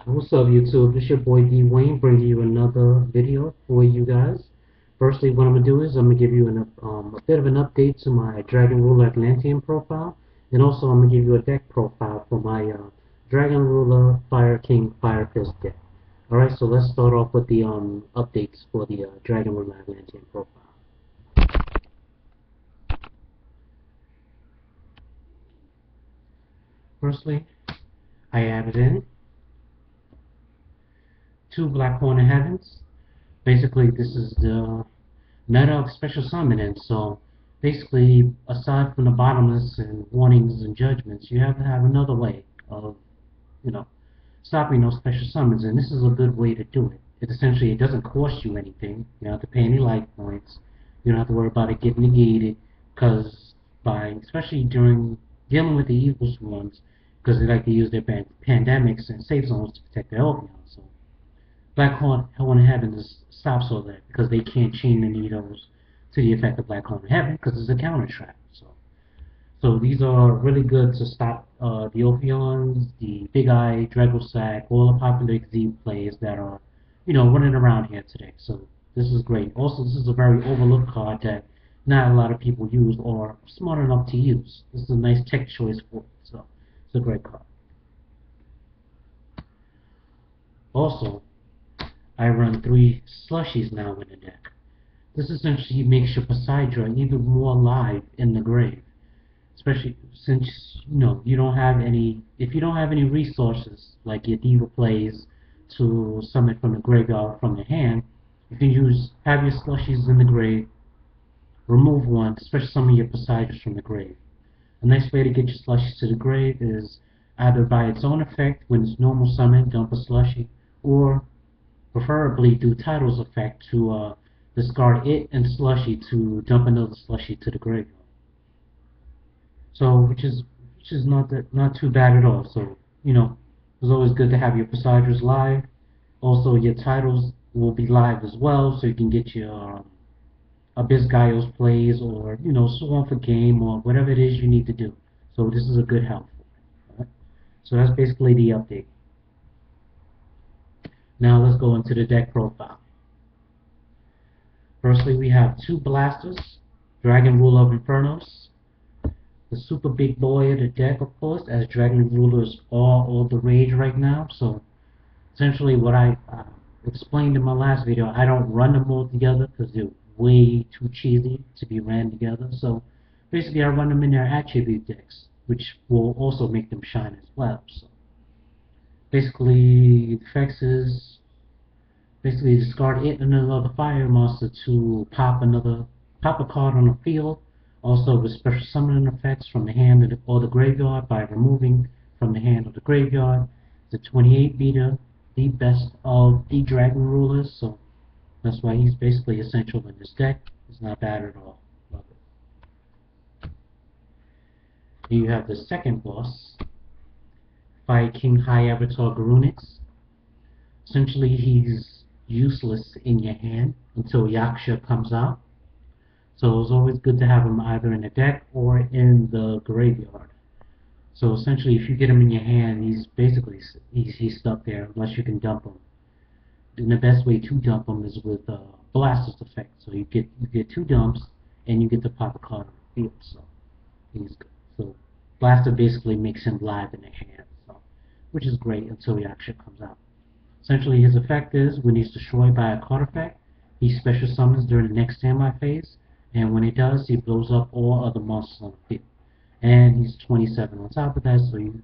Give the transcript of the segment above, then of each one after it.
What's up, YouTube? It's your boy D Wayne bringing you another video for you guys. Firstly, what I'm gonna do is I'm gonna give you a bit of an update to my Dragon Ruler Atlantean profile, and also I'm gonna give you a deck profile for my Dragon Ruler Fire King Firefist deck. All right, so let's start off with the updates for the Dragon Ruler Atlantean profile. Firstly, I added in 2 Black Hornet Heavens. Basically, this is the meta of special summoning. So basically, aside from the bottomless and warnings and judgments, you have to have another way of, you know, stopping those special summons, and this is a good way to do it. It doesn't cost you anything. You don't have to pay any life points. You don't have to worry about it getting negated, because especially during dealing with the evil ones, because they like to use their pandemics and safe zones to protect their Elvion. So Black Hornet Heaven stops all that because they can't chain the needles to the effect of Black Hornet Heaven because it's a counter trap. So these are really good to stop the Ophions, the Big Eye, Dragosack, all the popular Z plays that are, running around here today. So this is great. Also, this is a very overlooked card that not a lot of people use or are smart enough to use. This is a nice tech choice for it. So it's a great card. Also, I run 3 slushies now in the deck. This essentially makes your Poseidra even more alive in the grave. Especially since you don't have any, if you don't have any resources like your diva plays to summon from the graveyard from the hand, you can have your slushies in the grave, remove one, especially some of your Poseidras from the grave. A nice way to get your slushies to the grave is either by its own effect when it's normal summon, dump a slushie, or preferably do Title's effect to discard it and slushie to dump another slushie to the graveyard. So which is not too bad at all. So it's always good to have your Poseidras live. Also, your titles will be live as well, so you can get your Abyss Gaios plays or Swarm for game or whatever it is you need to do. So this is a good help. Right? So that's basically the update. Now let's go into the deck profile. Firstly, we have 2 blasters, Dragon Ruler of Infernos. The super big boy of the deck, of course, as Dragon Rulers are all the rage right now. So essentially what I explained in my last video, I don't run them all together because they're way too cheesy to be ran together. So basically I run them in their attribute decks, which will also make them shine as well. So basically the effects is basically discard it and another fire monster to pop a card on the field. Also with special summoning effects from the hand or the graveyard by removing from the hand or the graveyard. The 28 beta, the best of the Dragon Rulers, so that's why he's basically essential in this deck. It's not bad at all. Love it. You have the second boss, Fire King High Avatar Garunix. Essentially he's useless in your hand until Yaksha comes out. So it's always good to have him either in the deck or in the graveyard. So essentially, if you get him in your hand, he's basically he's stuck there unless you can dump him. And the best way to dump him is with Blaster's effect. So you get 2 dumps and you get to pop a card on the field. So he's good. So Blaster basically makes him live in the hand, so which is great until he actually comes out. Essentially, his effect is when he's destroyed by a card effect, he special summons during the next standby phase. And when he does, he blows up all other monsters on the field. And he's 27 on top of that, so you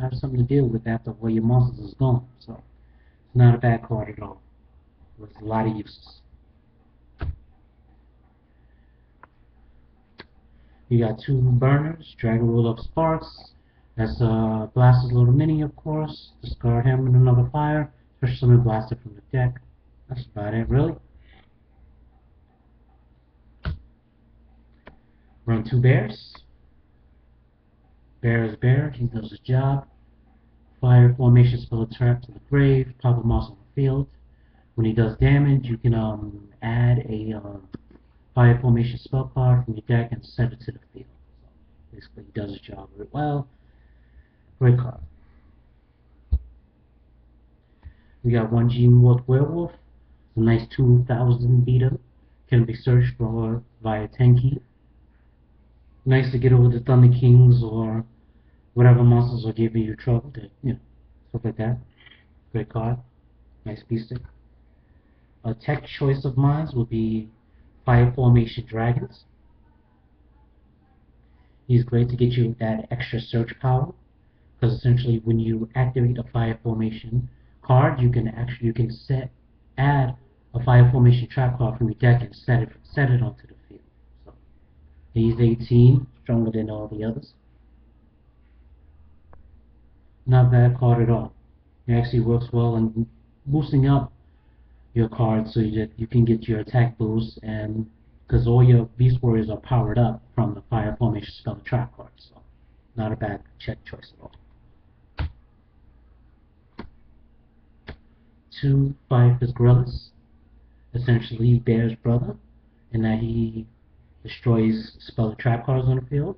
have something to deal with after all your monsters is gone. So it's not a bad card at all. With a lot of uses. You got 2 burners, Dragon Ruler of Sparks. That's Blaster's little mini, of course. Discard him in another fire. Special summon Blaster from the deck. That's about it, really. Run 2 bears. Bear is bear, he does his job. Fire formation spell a trap to the grave, pop a mouse on the field. When he does damage, you can add a fire formation spell card from your deck and set it to the field. So basically he does his job very well. Great card. We got 1G Morph Werewolf, a nice 2000 beta, can be searched for via 10 key. Nice to get over the Thunder Kings or whatever monsters are giving you trouble, stuff like that. Great card, nice beastie. A tech choice of mine would be Fire Formation Dragons. He's great to get you that extra search power, because essentially when you activate a Fire Formation card, you can add a Fire Formation trap card from your deck and set it onto the field. So he's 18, stronger than all the others. Not bad card at all. It actually works well in boosting up your cards so that you can get your attack boost, and because all your Beast Warriors are powered up from the Fire Formation spell and trap cards, so not a bad check choice at all. 2 firefist gorillas, essentially Bear's brother, in that he destroys spell and trap cards on the field,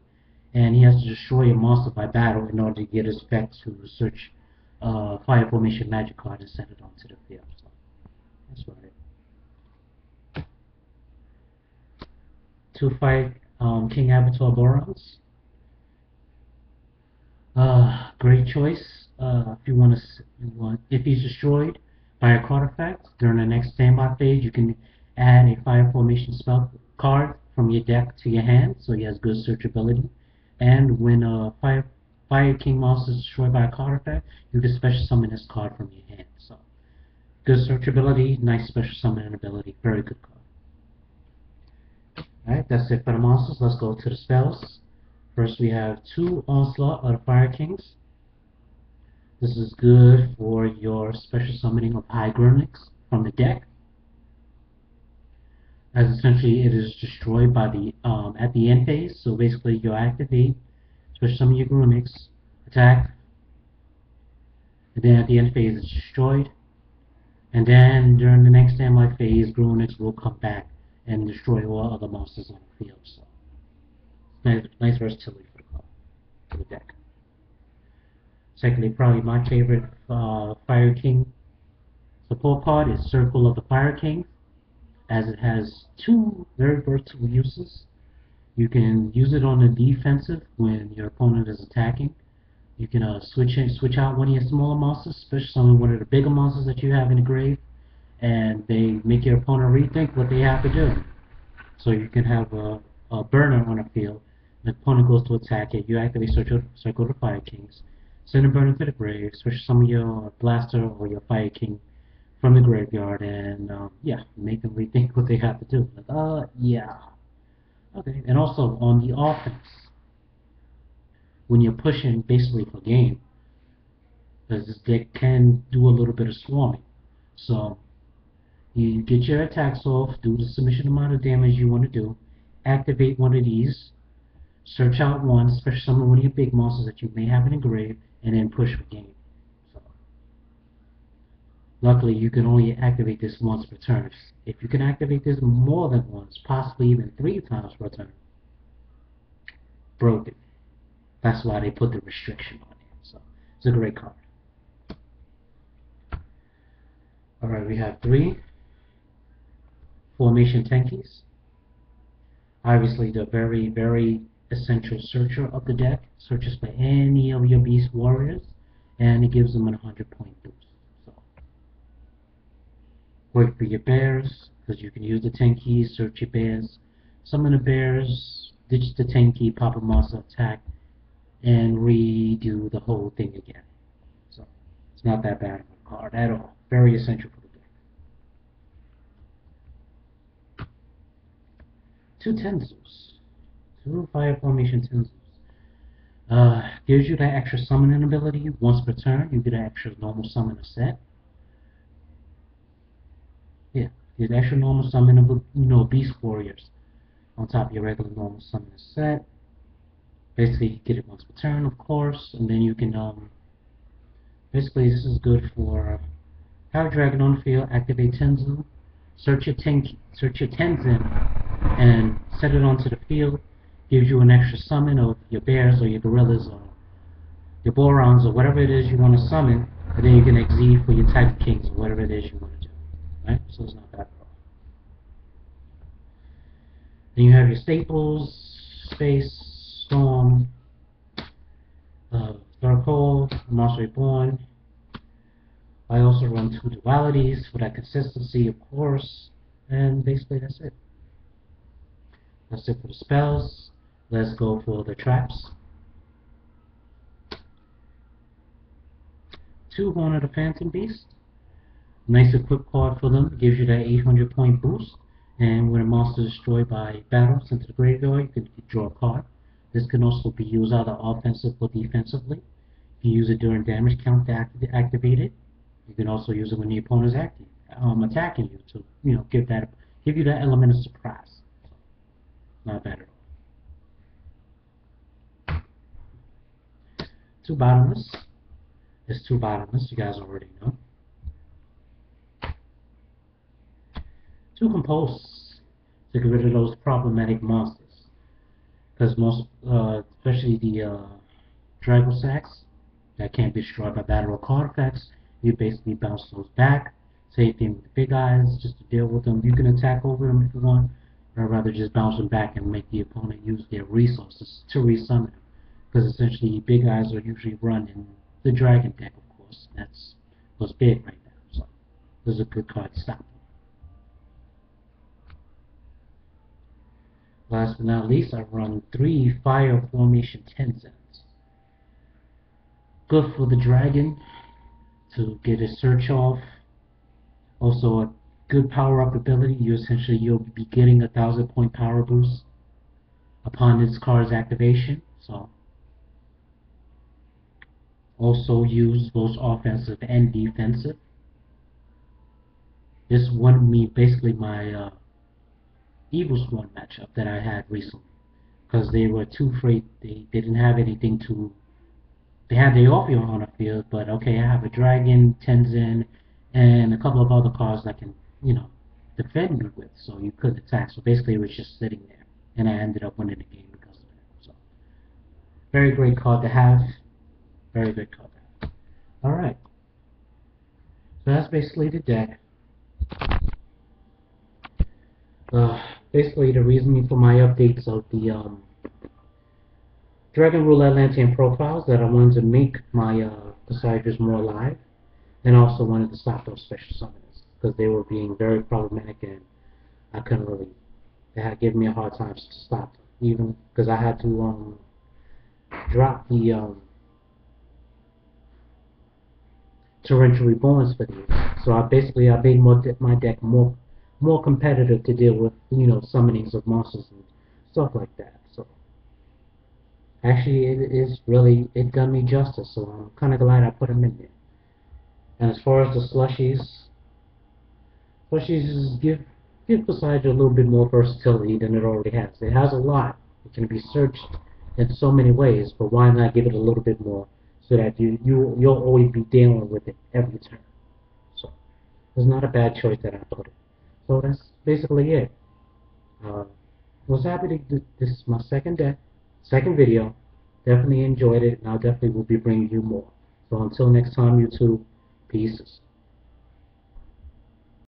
and he has to destroy a monster by battle in order to get his effect to search Fire Formation magic card and send it onto the field. So that's right. 2 fight King Avatar Borons. Great choice. If he's destroyed by a card effect during the next standby phase, you can add a Fire Formation spell card from your deck to your hand, so he has good searchability. And when a Fire King monster is destroyed by a card effect, you can special summon this card from your hand. So good searchability, nice special summoning ability, very good card. Alright, that's it for the monsters. Let's go to the spells. First we have 2 Onslaught of the Fire Kings. This is good for your special summoning of Hygronix from the deck, as essentially it is destroyed by the at the end phase. So basically you activate, special summon your Grunix, attack, and then at the end phase it's destroyed, and then during the next standby phase Grunix will come back and destroy all other monsters on the field. So nice versatility for the deck. Secondly, probably my favorite Fire King support card is Circle of the Fire King, as it has 2 very versatile uses. You can use it on the defensive when your opponent is attacking. You can switch out one of your smaller monsters, especially one of the bigger monsters that you have in the grave, and they make your opponent rethink what they have to do. So you can have a burner on a field. The opponent goes to attack it. You activate Circle of the Fire Kings, send a burner to the grave, switch some of your blaster or your Fire King from the graveyard, and make them rethink what they have to do. Like, yeah. Okay, and also on the offense, when you're pushing basically for game, because this deck can do a little bit of swarming. So you get your attacks off, do the submission amount of damage you want to do, activate one of these, search out one, especially some of one of your big monsters that you may have in the grave, and then push for game. So luckily you can only activate this once per turn. If you can activate this more than once, possibly even 3 times per turn, broken. That's why they put the restriction on it. So it's a great card. Alright, we have 3 Formation Tenkies. Obviously the very, very essential searcher of the deck. Searches for any of your Beast Warriors, and it gives them a 100-point boost. So great for your bears, because you can use the 10 keys, search your bears, summon the bears, ditch the 10 key, pop a monster, attack, and redo the whole thing again. So it's not that bad of a card at all. Very essential for the deck. 2 Tenzus. 2 Fire Formation Tenzus. Gives you that extra summoning ability once per turn. You get an extra normal summon a set. Yeah, you get extra normal summon of Beast Warriors on top of your regular normal summon set. Basically, you get it once per turn, of course, and then you can basically this is good for have a dragon on the field, activate Tenzu, search your Tenzin, and set it onto the field. Gives you an extra summon of your bears or your gorillas or your Borons or whatever it is you want to summon, And then you can exceed for your type kings or whatever it is you want to do. Right? So it's not bad at all. Then you have your staples, space, storm, dark hole, monster reborn. I also run 2 dualities for that consistency, of course, and basically that's it. That's it for the spells. Let's go for the traps. 2 Horn of the Phantom Beast. Nice equip card for them. Gives you that 800 point boost. And when a monster is destroyed by battle sent to the graveyard, you can draw a card. This can also be used either offensive or defensively. You can use it during damage count to activate it. You can also use it when the opponent is attacking you to, give you that element of surprise. Not bad at all. 2 bottomless. There's 2 bottomless, you guys already know. 2 compulse to get rid of those problematic monsters. Because most, especially the Dragon sacks that can't be destroyed by battle or card effects, you basically bounce those back. Same thing with the big eyes, just to deal with them. You can attack over them if you want, or rather just bounce them back and make the opponent use their resources to resummon them. Because essentially, big eyes are usually run in the dragon deck, of course. That's what's big right now. So this is a good card to stop them. Last but not least, I run 3 Fire Formation Tenzins. Good for the dragon to get his search off. Also a good power-up ability. You'll be getting 1,000 point power boost upon this card's activation. So also use both offensive and defensive. This won me basically my Evil Sworn matchup that I had recently, because they were too afraid. They didn't have anything to. They had the Orpheon on the field, but okay, I have a Dragon, Tenzin, and a couple of other cards that can, defend me with, so you could attack. So basically, it was just sitting there, and I ended up winning the game because of it. So, very great card to have. Very good card to have. All right. So that's basically the deck. Basically, the reasoning for my updates of the Dragon Rule Atlantean profiles that I wanted to make my Poseidons more alive, and also wanted to stop those special summons because they were being very problematic and I couldn't really. They had given me a hard time to stop them, even because I had to drop the Torrential Reborns for these. So I made my deck more competitive to deal with summonings of monsters and stuff like that. So actually it done me justice, so I'm kinda glad I put them in there. And as far as the slushies give Poseidon a little bit more versatility than it already has. It has a lot. It can be searched in so many ways, but why not give it a little bit more so that you'll always be dealing with it every turn. So it's not a bad choice that I put it. So that's basically it. Was happy to do this. Is my second video. Definitely enjoyed it, and I definitely will be bringing you more. So until next time, YouTube, peace.